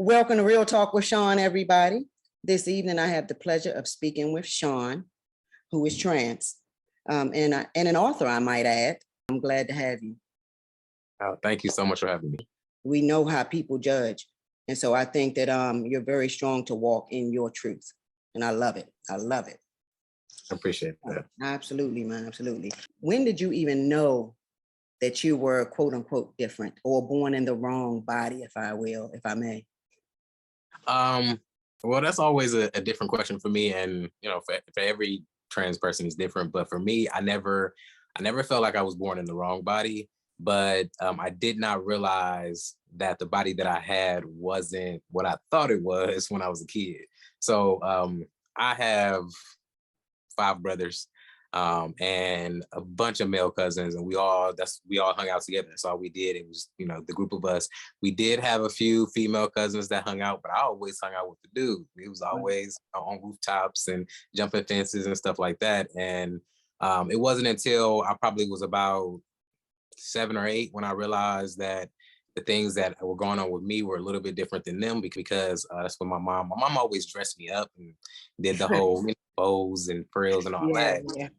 Welcome to Real Talk with Shaun, everybody. This evening, I have the pleasure of speaking with Shaun, who is trans, and an author, I might add. I'm glad to have you. Thank you so much for having me. We know how people judge. And so I think that you're very strong to walk in your truth. And I love it. I love it. I appreciate that. Absolutely, man. Absolutely. When did you even know that you were quote unquote different or born in the wrong body, if I may? Well, that's always a different question for me. And, you know, for every trans person is different. But for me, I never felt like I was born in the wrong body. But I did not realize that the body that I had wasn't what I thought it was when I was a kid. So I have 5 brothers and a bunch of male cousins, and we all hung out together. That's all we did. It was, you know, the group of us. We did have a few female cousins that hung out, but I always hung out with the dude. It was always on rooftops and jumping fences and stuff like that. And it wasn't until I probably was about 7 or 8 when I realized that the things that were going on with me were a little bit different than them, because that's what my mom always dressed me up and did the whole bows and frills and all that. Yeah.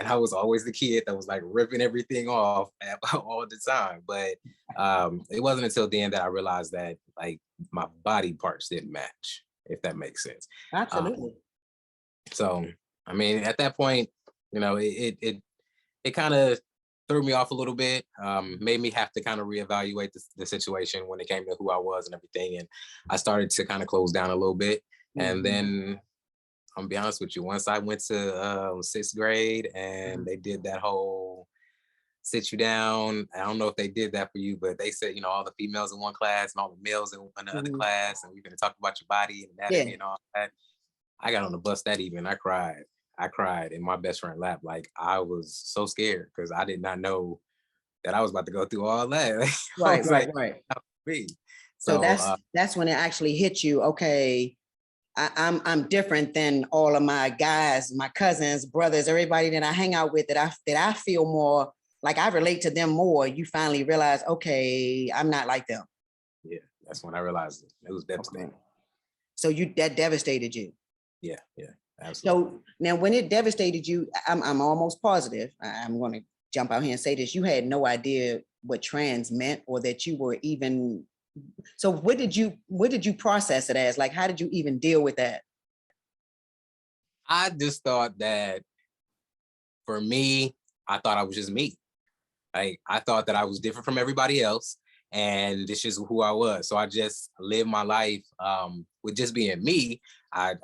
And I was always the kid that was like ripping everything off all the time. But it wasn't until then that I realized that like my body parts didn't match, if that makes sense. Absolutely. So, I mean, at that point, you know, it kind of threw me off a little bit, made me have to kind of reevaluate the situation when it came to who I was and everything. And I started to kind of close down a little bit. And then I'm gonna be honest with you, once I went to 6th grade and they did that whole sit you down, I don't know if they did that for you, but they said, you know, all the females in one class and all the males in another class, and we're gonna talk about your body and anatomy and all that. I got on the bus that evening. I cried in my best friend's lap. Like, I was so scared because I did not know that I was about to go through all that. Right. So that's when it actually hit you. Okay, I'm different than all of my guys, my cousins, brothers, everybody that I hang out with, that I feel more like I relate to them more. You finally realize, okay, I'm not like them. Yeah, that's when I realized it. It was devastating. Okay. So that devastated you. Yeah, absolutely. So now when it devastated you, I'm almost positive, I'm going to jump out here and say this, you had no idea what trans meant, or that you were even. So what did you process it as? Like, how did you even deal with that? I just thought that for me, I thought I was just me. Like, I thought that I was different from everybody else, and this is who I was. So I just lived my life with just being me. I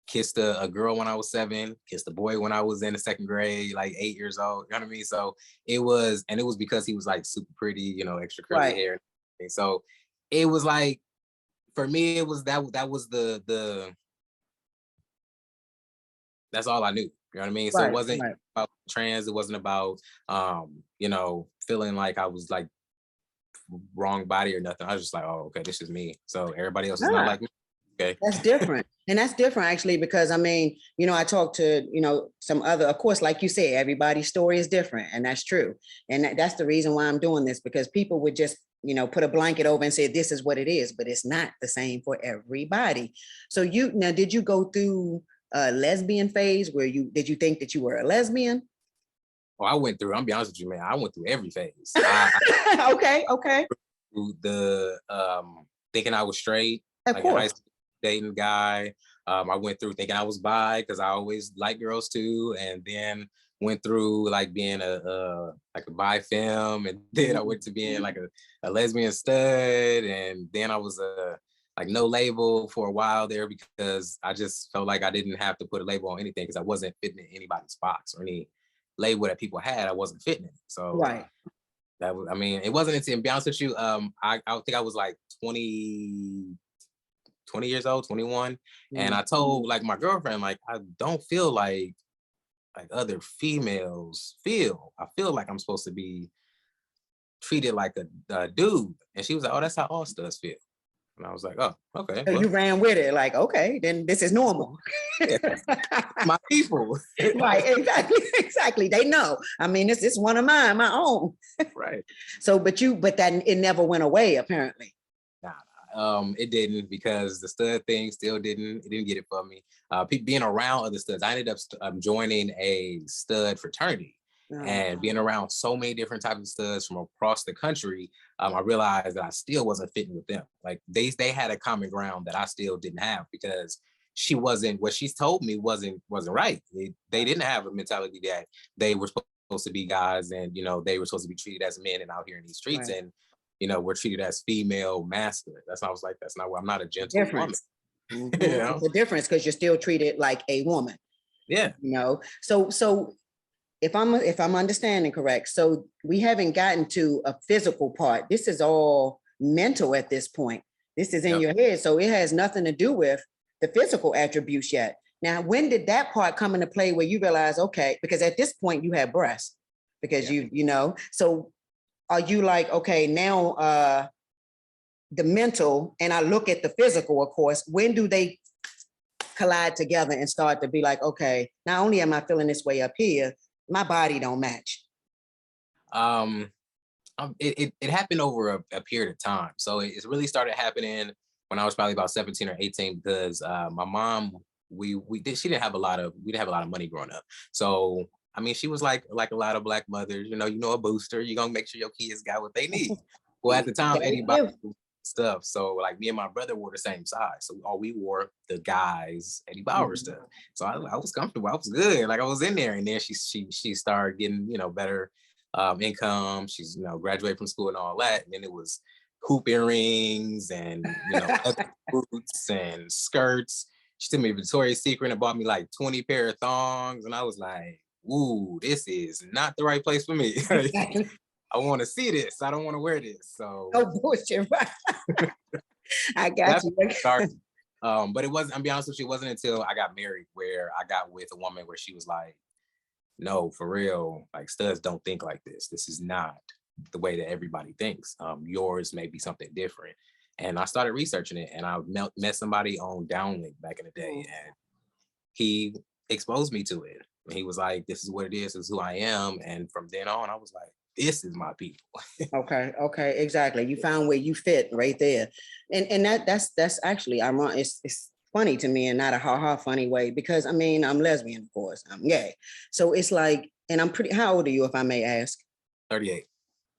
kissed a girl when I was 7, kissed a boy when I was in the 2nd grade, like 8 years old. You know what I mean? So it was because he was like super pretty, you know, extra curly hair. And so it was like, for me, it was that was the that's all I knew. You know what I mean? So it wasn't about trans. It wasn't about you know, feeling like I was like wrong body or nothing. I was just like, oh, okay, this is me. So everybody else is not like me. Okay. That's different. And that's different actually, because I mean, you know, I talked to, you know, some other, of course, like you said, everybody's story is different, and that's true. And that's the reason why I'm doing this, because people would just, you know, put a blanket over and say, this is what it is, but it's not the same for everybody. So did you go through a lesbian phase where did you think that you were a lesbian? Oh, I went through, I'm be honest with you, man, I went through every phase. Okay. Through the thinking I was straight, of course. High school, dating guy. I went through thinking I was bi because I always liked girls too, and then went through like being a bi femme, and then I went to being like a lesbian stud, and then I was like no label for a while there, because I just felt like I didn't have to put a label on anything because I wasn't fitting in anybody's box or any label that people had. I wasn't fitting it. So that was, I mean, it wasn't until, to be honest with you, I think I was like 20 years old, 21. And I told like my girlfriend, like, I don't feel like other females feel. I feel like I'm supposed to be treated like a dude. And she was like, oh, that's how all studs feel. And I was like, oh, okay. So you ran with it, like, okay, then this is normal. My people. Right, exactly. They know. I mean, this is one of mine, my own. Right. So, but that it never went away, apparently. Nah. It didn't, because the stud thing still didn't get it for me. People being around other studs, I ended up joining a stud fraternity, and being around so many different types of studs from across the country. I realized that I still wasn't fitting with them. Like they had a common ground that I still didn't have, because she wasn't, what she's told me wasn't right. They didn't have a mentality that they were supposed to be guys, and they were supposed to be treated as men and out here in these streets, Right. and we're treated as female masculine. That's why I was like, that's not why I'm not a gentle woman. Difference. It's a difference, because you're still treated like a woman. Yeah. So if I'm understanding correct, so we haven't gotten to a physical part. This is all mental at this point. This is in your head, so it has nothing to do with the physical attributes yet. Now, when did that part come into play where you realize, okay, because at this point you have breasts, because so are you like, okay, now the mental, and I look at the physical, of course, when do they collide together and start to be like, okay, not only am I feeling this way up here, my body don't match? It happened over a period of time. So it really started happening when I was probably about 17 or 18, because my mom, we didn't have a lot of money growing up. So I mean, she was like a lot of Black mothers, a booster, you're gonna make sure your kids got what they need. Well, at the time, Eddie Bauer stuff. So like me and my brother wore the same size. So all we wore the guys Eddie Bauer stuff. So I was comfortable. I was good. Like I was in there. And then she started getting, better income. She's, graduated from school and all that. And then it was hoop earrings and, boots and skirts. She took me to Victoria's Secret and bought me like 20 pair of thongs. And I was like, ooh, this is not the right place for me. I want to see this. I don't want to wear this. So bullshit. I got you. But it wasn't, I'll be honest with you, it wasn't until I got married where I got with a woman where she was like, no, for real, like studs don't think like this. This is not the way that everybody thinks. Yours may be something different. And I started researching it, and I met somebody on Downlink back in the day, and he exposed me to it. And he was like, this is what it is, this is who I am. And from then on, I was like, this is my people. Okay, exactly. You found where you fit right there. And that's actually ironic. It's funny to me, and not a ha funny way, because I mean, I'm lesbian, of course. I'm gay. So it's like, and I'm pretty, how old are you, if I may ask? 38.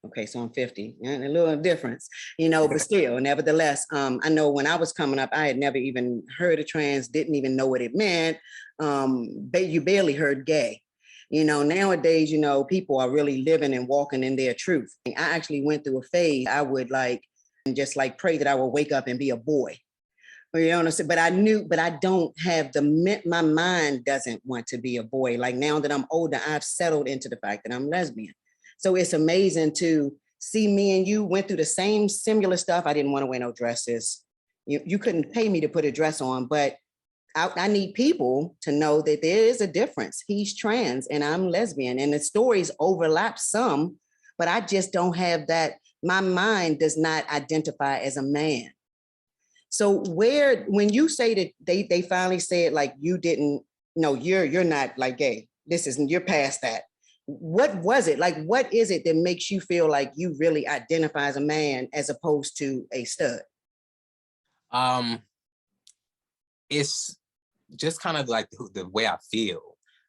Okay, so I'm 50, and a little difference, but still, nevertheless, I know when I was coming up, I had never even heard of trans, didn't even know what it meant. You barely heard gay. Nowadays, people are really living and walking in their truth. I actually went through a phase. I would just pray that I would wake up and be a boy. You know what I'm saying? But I don't have my mind doesn't want to be a boy. Like now that I'm older, I've settled into the fact that I'm lesbian. So it's amazing to see me and you went through the same similar stuff. I didn't want to wear no dresses. You couldn't pay me to put a dress on, but I need people to know that there is a difference. He's trans and I'm lesbian, and the stories overlap some, but I just don't have that. My mind does not identify as a man. So when you say that they finally said like you didn't, no, you're not like gay. You're past that. What was it? Like, what is it that makes you feel like you really identify as a man as opposed to a stud? It's just kind of like the way I feel,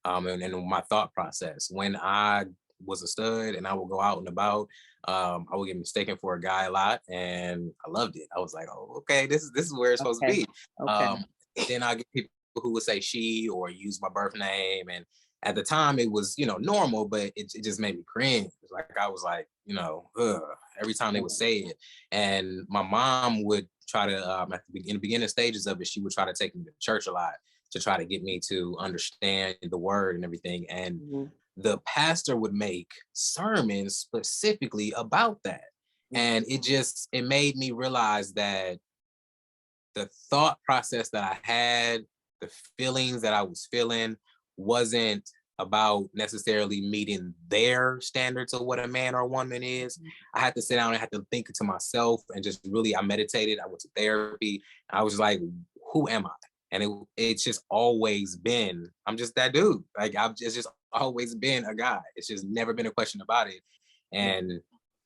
and my thought process. When I was a stud and I would go out and about, I would get mistaken for a guy a lot, and I loved it. I was like, oh, okay, this is where it's supposed to be. Then I get people who would say she or use my birth name, and at the time it was normal, but it just made me cringe. Like I was like, every time they would say it. And my mom would try to in the beginning stages of it, she would try to take me to church a lot to try to get me to understand the word and everything. And the pastor would make sermons specifically about that. And it made me realize that the thought process that I had, the feelings that I was feeling, wasn't about necessarily meeting their standards of what a man or a woman is. I had to sit down and had to think to myself, and just really, I meditated, I went to therapy. I was like, who am I? And it's just always been, I'm just that dude. Like it's just always been a guy. It's just never been a question about it. And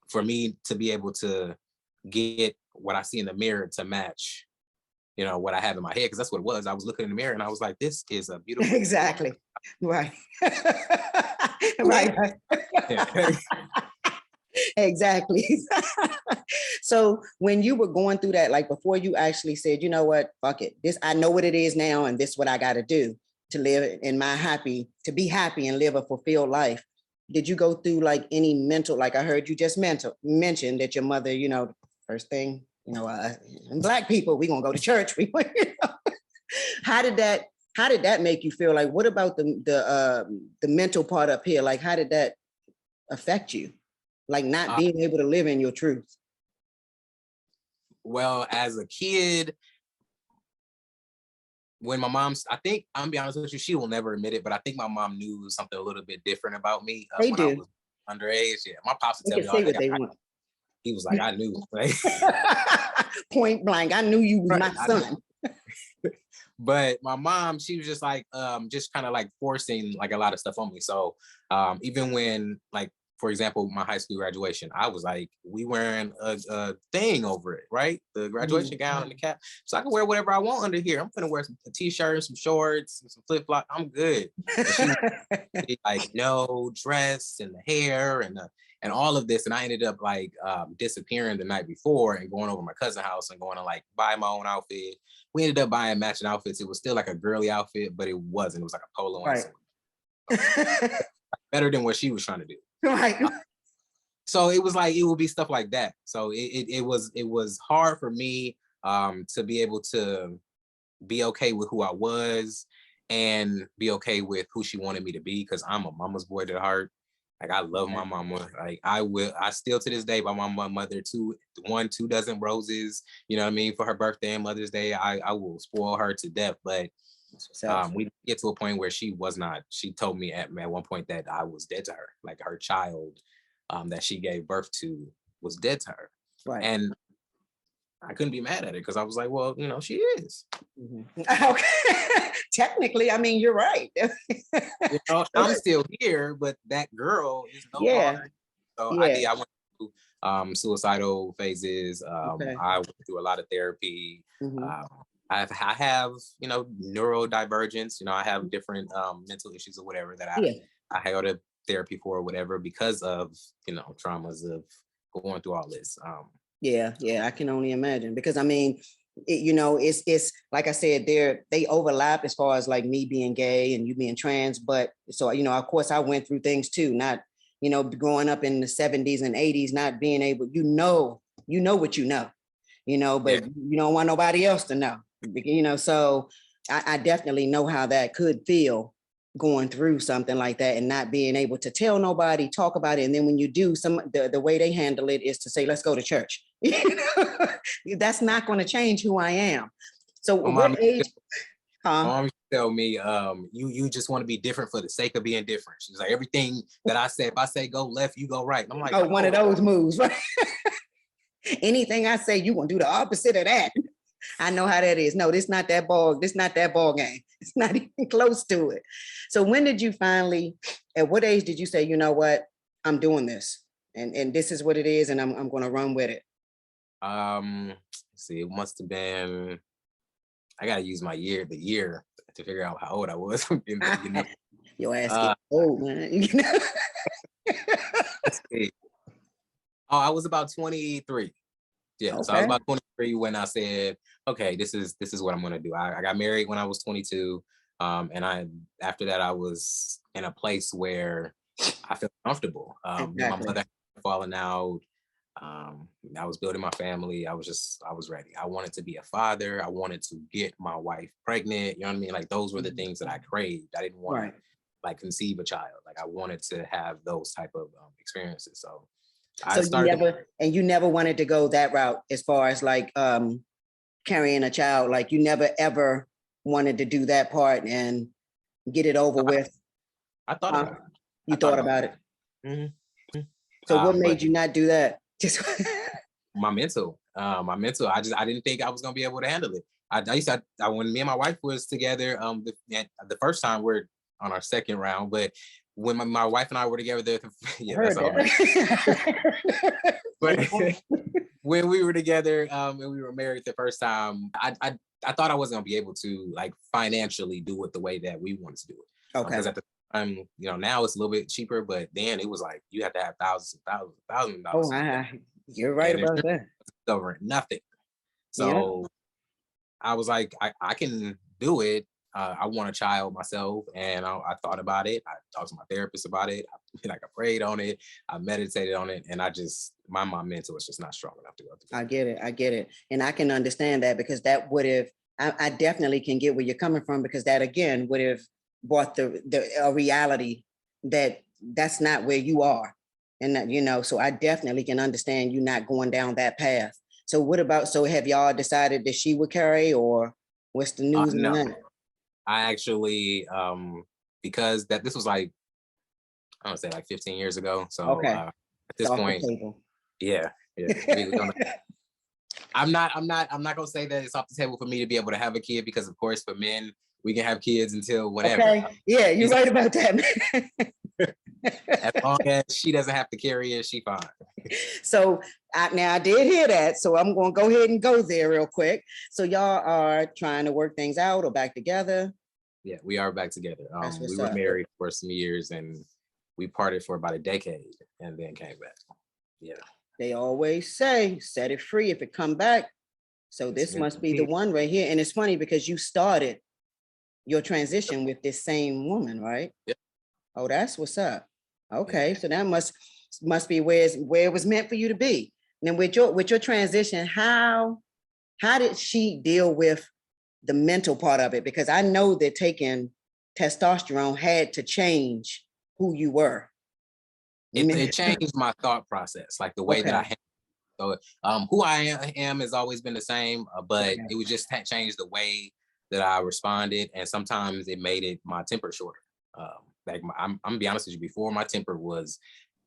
for me to be able to get what I see in the mirror to match, you know, what I have in my head, because that's what it was. I was looking in the mirror and I was like, this is a beautiful Exactly. Right. Right. yeah. Exactly. So when you were going through that, like before you actually said, you know what, fuck it. This, I know what it is now, and this is what I got to do to live in my to be happy and live a fulfilled life. Did you go through like any mental, like I heard you just mentioned that your mother, you know, first thing, you know, Black people, we gonna go to church. You know? How did that make you feel? Like, what about the mental part up here? Like, how did that affect you? Like not being able to live in your truth. Well, as a kid, when my mom's, I think, I'm gonna be honest with you, she will never admit it, but I think my mom knew something a little bit different about me They when I do. was underage. Yeah, my pops would They tell can me all say day. what they want. He was like, I knew. Like, Point blank. I knew you was right, my son. but my mom, she was just kind of like forcing like a lot of stuff on me. So even when, like, for example, my high school graduation, I was like, we wearing a thing over it, right? The graduation gown and the cap. So I can wear whatever I want under here. I'm gonna wear a t-shirt, some shorts, some flip flop. I'm good. And she was like, no, dress and the hair and all of this. And I ended up like disappearing the night before and going over my cousin's house and going to like buy my own outfit. We ended up buying matching outfits. It was still like a girly outfit, but it wasn't. It was like a polo and Right. better than what she was trying to do. Right. So it was like, it would be stuff like that. So it was hard for me to be able to be okay with who I was and be okay with who she wanted me to be, because I'm a mama's boy to the heart. Like, I love my mama. Like, I still to this day buy my mother 2 dozen roses, you know what I mean, for her birthday and Mother's Day. I will spoil her to death. But we get to a point where she told me at one point that I was dead to her. Like, her child that she gave birth to was dead to her. Right. And I couldn't be mad at it because I was like, well, you know, she is. Okay. Technically, I mean, you're right. You know, I'm still here, but that girl is no longer. So I went through suicidal phases. Okay. I went through a lot of therapy. I have, you know, neurodivergence. You know, I have different mental issues or whatever that I go to therapy for or whatever because of, you know, traumas of going through all this. Yeah, I can only imagine, because I mean, you know, it's like I said, they overlap as far as like me being gay and you being trans. But so, you know, of course I went through things too, not, you know, growing up in the 70s and 80s, not being able, you know what you know, but you don't want nobody else to know, you know. So I definitely know how that could feel, going through something like that and not being able to tell nobody, talk about it. And then when you do, the way they handle it is to say, let's go to church. That's not going to change who I am. So what age? My mom used to tell me, you just want to be different for the sake of being different. She's like, everything that I say, if I say go left, you go right. And I'm like, oh, one of those moves, right? Anything I say, you want to do the opposite of that. I know how that is. No, this not that ball game. It's not even close to it. So when did you finally, at what age did you say, you know what, I'm doing this and this is what it is and I'm going to run with it? Let's see, it must have been, I got to use the year to figure out how old I was. You know? Your ass get old, man. You know? Let's see. Oh, I was about 23. Yeah, okay. So I was about 23 when I said, okay, this is what I'm gonna do. I got married when I was 22. And after that I was in a place where I felt comfortable. Exactly. My mother had fallen out. I was building my family. I was ready. I wanted to be a father. I wanted to get my wife pregnant. You know what I mean? Like, those were the things that I craved. I didn't want to like conceive a child. Like, I wanted to have those type of experiences. So you never wanted to go that route as far as like carrying a child. Like, you never ever wanted to do that part and get it over with. I thought about it. You thought about it. Mm-hmm. So what made you not do that? Just my mental. I didn't think I was gonna be able to handle it. When me and my wife was together, the first time, we're on our second round, but when my wife and I were together, that's all. when we were together, and we were married the first time, I thought I wasn't gonna be able to like financially do it the way that we wanted to do it. Because Okay. at the time, now it's a little bit cheaper, but then it was like you have to have thousands of Oh, dollars, in you're right and about insurance that. covering nothing. Yeah, So I was like, I can do it. I want a child myself, and I thought about it. I talked to my therapist about it. I prayed on it. I meditated on it, and I just my mental is just not strong enough to go through I get it. I get it. And I can understand that because that would have, I definitely can get where you're coming from because that again would have brought the a reality that that's not where you are. And that, so I definitely can understand you not going down that path. So what about, so have y'all decided that she would carry or what's the news on No, that? I actually because that this was like I don't say like 15 years ago. So Okay. at It's this off the point, table. yeah, we don't. I'm not gonna say that it's off the table for me to be able to have a kid because of course for men we can have kids until whatever. Okay. Yeah, you're right about that. As long as she doesn't have to carry it, she fine. So now I did hear that. So I'm going to go ahead and go there real quick. So y'all are trying to work things out or back together. Yeah, we are back together. That's We what's were up. married for some years and we parted for about a decade and then came back. Yeah. They always say, set it free if it come back. So It's this meant must to be the be. one right here. And it's funny because you started your transition with this same woman, right? Yeah. Oh, that's what's up. Yeah. Okay. So that must be where it was meant for you to be. And then with your transition, how did she deal with the mental part of it? Because I know that taking testosterone had to change who you were. It changed my thought process, like the way that I Okay. handle. So who I am has always been the same, but Okay. it would just change the way that I responded, and sometimes it made it my temper shorter. Like I'm gonna be honest with you. Before my temper was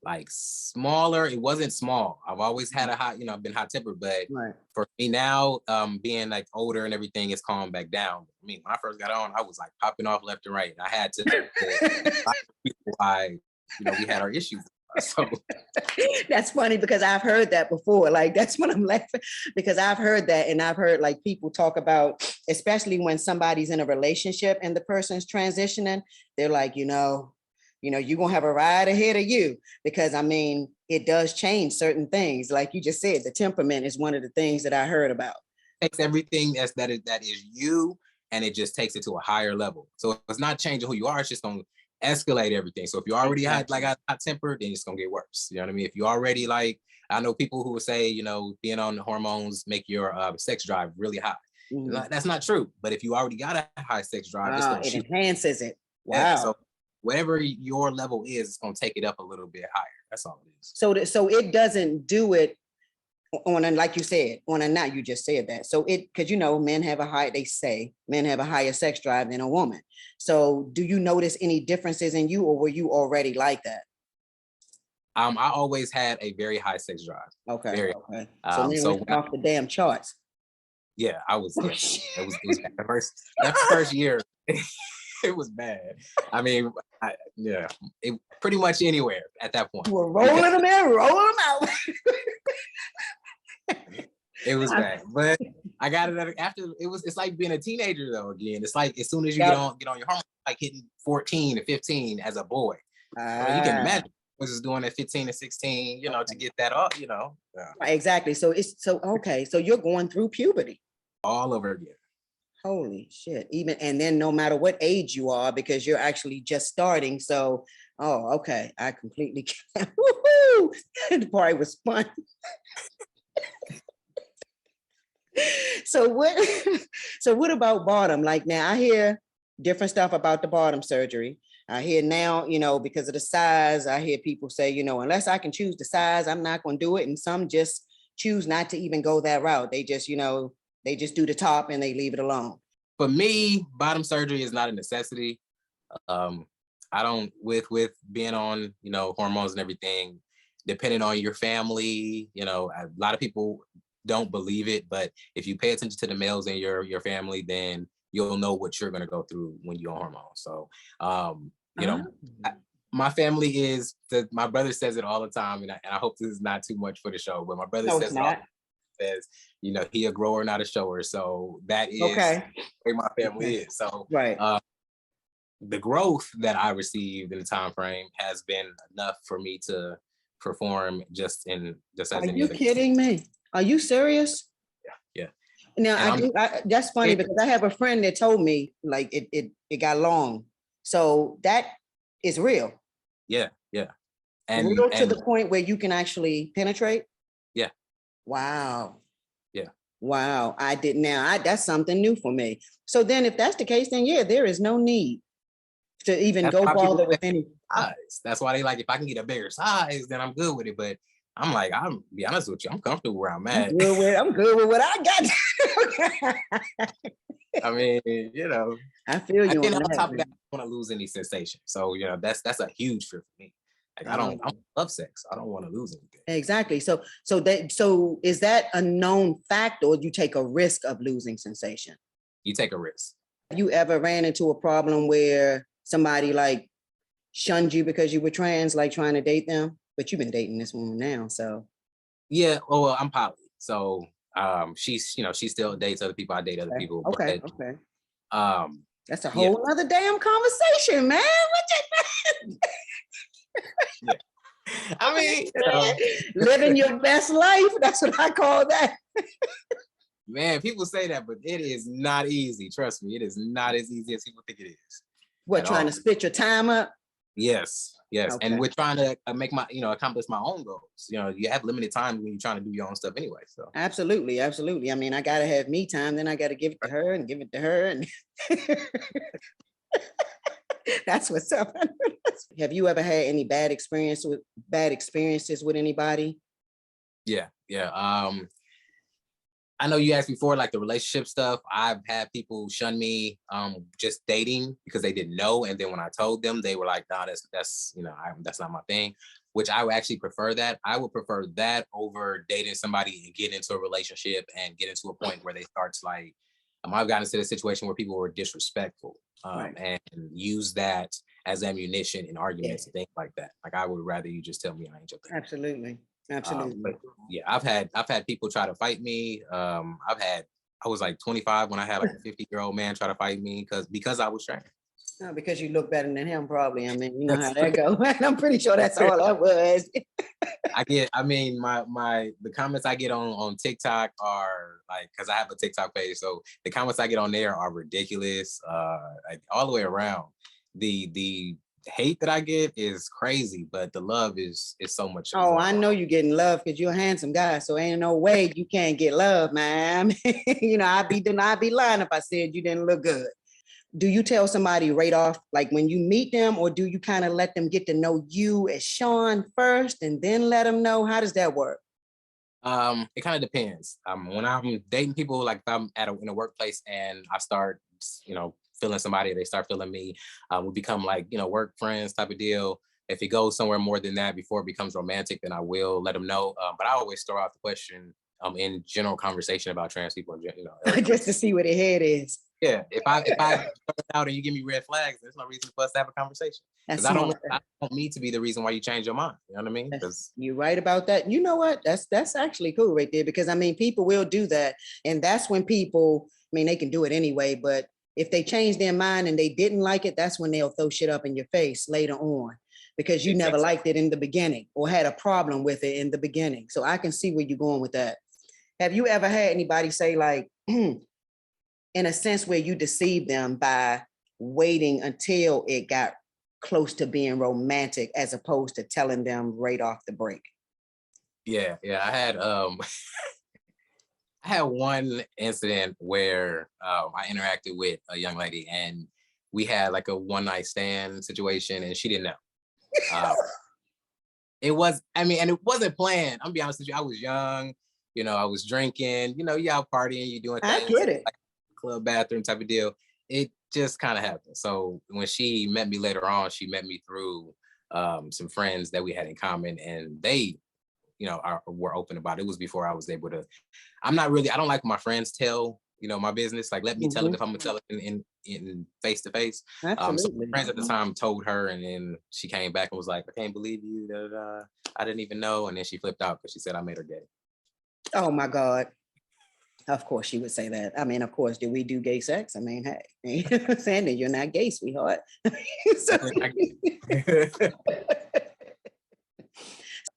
like smaller. It wasn't small. I've always had a hot, I've been hot tempered, but Right. for me now, being like older and everything, it's calmed back down. I mean, when I first got on, I was like popping off left and right. And I had to why, we had our issues. So That's funny because I've heard that before. Like that's what I'm laughing because I've heard that and I've heard like people talk about, especially when somebody's in a relationship and the person's transitioning, they're like, you're gonna have a ride ahead of you because I mean, it does change certain things. Like you just said, the temperament is one of the things that I heard about. takes everything that is you and it just takes it to a higher level. So it's not changing who you are, it's just gonna escalate everything. So if you already had like a hot temper, then it's gonna get worse. You know what I mean? If you already like, I know people who will say, being on the hormones make your sex drive really high. Mhm. That's not true. But if you already got a high sex drive, it's gonna It shoot. enhances it. Yeah. Wow. So whatever your level is, it's gonna take it up a little bit higher. That's all it is. So it doesn't do it on a, like you said, on a, not you just said that. So because men have they say men have a higher sex drive than a woman. So do you notice any differences in you or were you already like that? I always had a very high sex drive. Okay. Very. Okay. So now So it's off the damn charts. yeah, I was. Oh, Yeah, shit. it was bad. That first year, it was bad. I mean, yeah, it pretty much anywhere at that point. You were rolling them in, rolling them out. It was bad, but I got it after. It's like being a teenager though. Again, it's like as soon as you Yep. get on your hormones, like hitting 14 or 15 as a boy. I mean, you can Ah, imagine what is doing at 15 and 16. To get that off. Yeah, exactly. So it's so okay. So you're going through puberty. all over again. Holy shit. Even and then no matter what age you are, because you're actually just starting. So, oh, okay. I completely woohoo. The party was fun. So what so what about bottom? Like now I hear different stuff about the bottom surgery. I hear now, because of the size, I hear people say, unless I can choose the size, I'm not going to do it. And some just choose not to even go that route. They just, they just do the top and they leave it alone. For me, bottom surgery is not a necessity. I don't with being on hormones and everything, depending on your family. A lot of people don't believe it, but if you pay attention to the males in your family, then you'll know what you're gonna go through when you're on hormones. So, my family is my brother says it all the time, and I hope this is not too much for the show, but my brother No, it's says it all. not. says, he a grower, not a shower. So that is Okay. the way my family Okay. is. So Right. the growth that I received in the time frame has been enough for me to perform just as Are any you other. kidding me? Are you serious? Yeah. Now And that's funny because I have a friend that told me like it got long. So that is real. yeah. Real to And the point where you can actually penetrate. yeah. Wow. Yeah. Wow. I did now. That's something new for me. So then if that's the case, then yeah, there is no need to even That's go why people bother say with any size. That's why they like, if I can get a bigger size, then I'm good with it. But I'm like, I'm be honest with you, I'm comfortable where I'm at. I'm good with what I got. I mean, I feel you and on on that, top of that, man. I don't want to lose any sensation. So, that's a huge fear for me. Like I love sex. I don't want to lose anything. Exactly. So is that a known fact or you take a risk of losing sensation? You take a risk. Have you ever ran into a problem where somebody like shunned you because you were trans, like trying to date them? But you've been dating this woman now, so. Yeah. Oh, well, I'm poly. So she still dates other people. I date other Okay. people. Okay. But Okay. That's a yeah. whole nother damn conversation, man. Yeah. I mean, living your best life. That's what I call that. man, people say that, but it is not easy. Trust me, it is not as easy as people think it is. What, trying to split your time up? Yes. Okay. And we're trying to make accomplish my own goals. You have limited time when you're trying to do your own stuff anyway. So Absolutely. I mean, I gotta have me time, then I gotta give it to her and give it to her. And that's what's up. Have you ever had any bad experiences with anybody? Yeah. I know you asked before, like the relationship stuff. I've had people shun me just dating because they didn't know, and then when I told them, they were like, "Nah, that's that's not my thing." Which I would actually prefer that. I would prefer that over dating somebody and get into a relationship and get into a point where they start to like. I've gotten into a situation where people were disrespectful Right. and use that as ammunition in arguments Yeah. and things like that. Like I would rather you just tell me I ain't your thing. Absolutely. Absolutely. But yeah, I've had people try to fight me. I was like 25 when I had like a 50-year-old man try to fight me because I was trans. No, because you look better than him, probably. I mean, you know how that goes. I'm pretty sure that's all that was. The comments I get on TikTok are like, because I have a TikTok page, so the comments I get on there are ridiculous, like all the way around. The hate that I get is crazy, but the love is so much. Oh, I know you're getting love because you're a handsome guy. So ain't no way you can't get love, man. I'd be lying if I said you didn't look good. Do you tell somebody right off, like when you meet them, or do you kind of let them get to know you as Shaun first and then let them know? How does that work? It kind of depends. When I'm dating people, like if I'm in a workplace and I start, feeling somebody, they start feeling me. We become like, work friends type of deal. If it goes somewhere more than that before it becomes romantic, then I will let them know. But I always throw out the question in general conversation about trans people, Just to see where their head is. Yeah, if I start out and you give me red flags, there's no reason for us to have a conversation. Because I don't want me to be the reason why you change your mind. You know what I mean? Because you're right about that. You know what? That's actually cool right there, because I mean, people will do that, and that's when people. I mean, they can do it anyway, but if they change their mind and they didn't like it, that's when they'll throw shit up in your face later on, because you never liked it in the beginning or had a problem with it in the beginning. So I can see where you're going with that. Have you ever had anybody say like, in a sense where you deceived them by waiting until it got close to being romantic as opposed to telling them right off the break? Yeah. I had I had one incident where I interacted with a young lady and we had like a one night stand situation and she didn't know. It wasn't planned. I'm gonna be honest with you. I was young, I was drinking, you out partying, you doing things. I get it. Like club bathroom type of deal. It just kind of happened. So when she met me later on, she met me through some friends that we had in common, and they, were open about it. It was before I was able to. I don't like when my friends tell my business. Like, let me tell it if I'm gonna tell it in face to face. So my friends at the time told her, and then she came back and was like, "I can't believe you. I didn't even know." And then she flipped out because she said I made her gay. Oh my God. Of course she would say that. I mean, of course, do we do gay sex? I mean, hey, Sandy, you're not gay, sweetheart. So,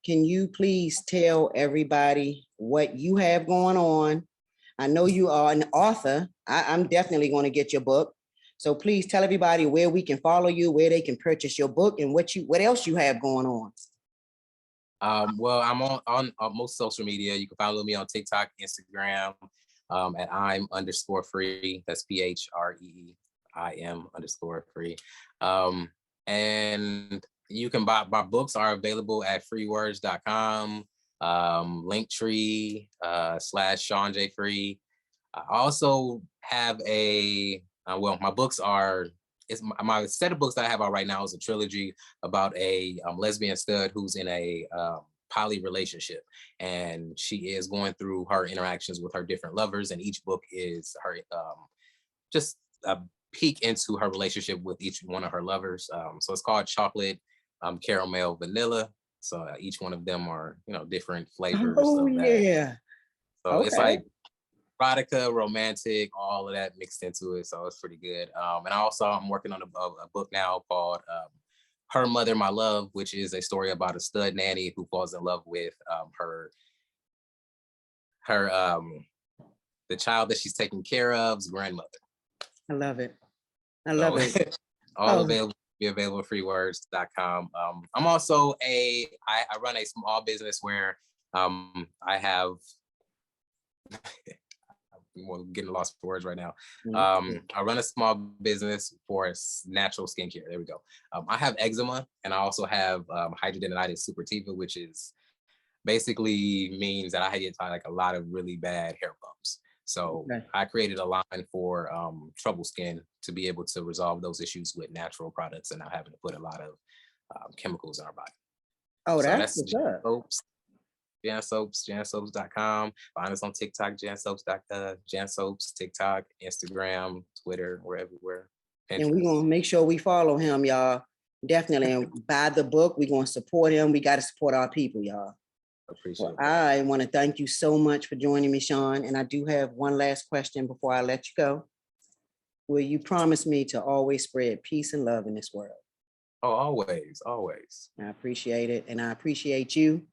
can you please tell everybody what you have going on? I know you are an author. I'm definitely going to get your book. So please tell everybody where we can follow you, where they can purchase your book, and what else you have going on. Well, I'm on most social media. You can follow me on TikTok, Instagram, at I'm_free. That's PHREEIM_free. And you can buy my books are available at freewords.com, Linktree / Shaun J. Free. I also have my books are. My set of books that I have out right now is a trilogy about a lesbian stud who's in a poly relationship, and she is going through her interactions with her different lovers, and each book is her just a peek into her relationship with each one of her lovers. So it's called Chocolate, Caramel, Vanilla. So each one of them are different flavors Oh of that. yeah. So it's like erotica, romantic, all of that mixed into it. So it's pretty good. And I'm working on a book now called Her Mother, My Love, which is a story about a stud nanny who falls in love with the child that she's taking care of's grandmother. I love it. I love it. All available. Be available at freewords.com. I'm also I run a small business where I have I'm getting lost for words right now. I run a small business for natural skincare. There we go. I have eczema, and I also have hidradenitis suppurativa, which is basically means that I get like a lot of really bad hair bumps. So I created a line for trouble skin to be able to resolve those issues with natural products and not having to put a lot of chemicals in our body. Oh, so that's soaps. Jan Soaps, jansoaps.com. Find us on TikTok, Jan Soaps, TikTok, Instagram, Twitter, we're everywhere. Pinterest. And we're going to make sure we follow him, y'all. Definitely. And buy the book. We're going to support him. We got to support our people, y'all. Appreciate it. I want to thank you so much for joining me, Shaun. And I do have one last question before I let you go. Will you promise me to always spread peace and love in this world? Oh, always, always. I appreciate it. And I appreciate you.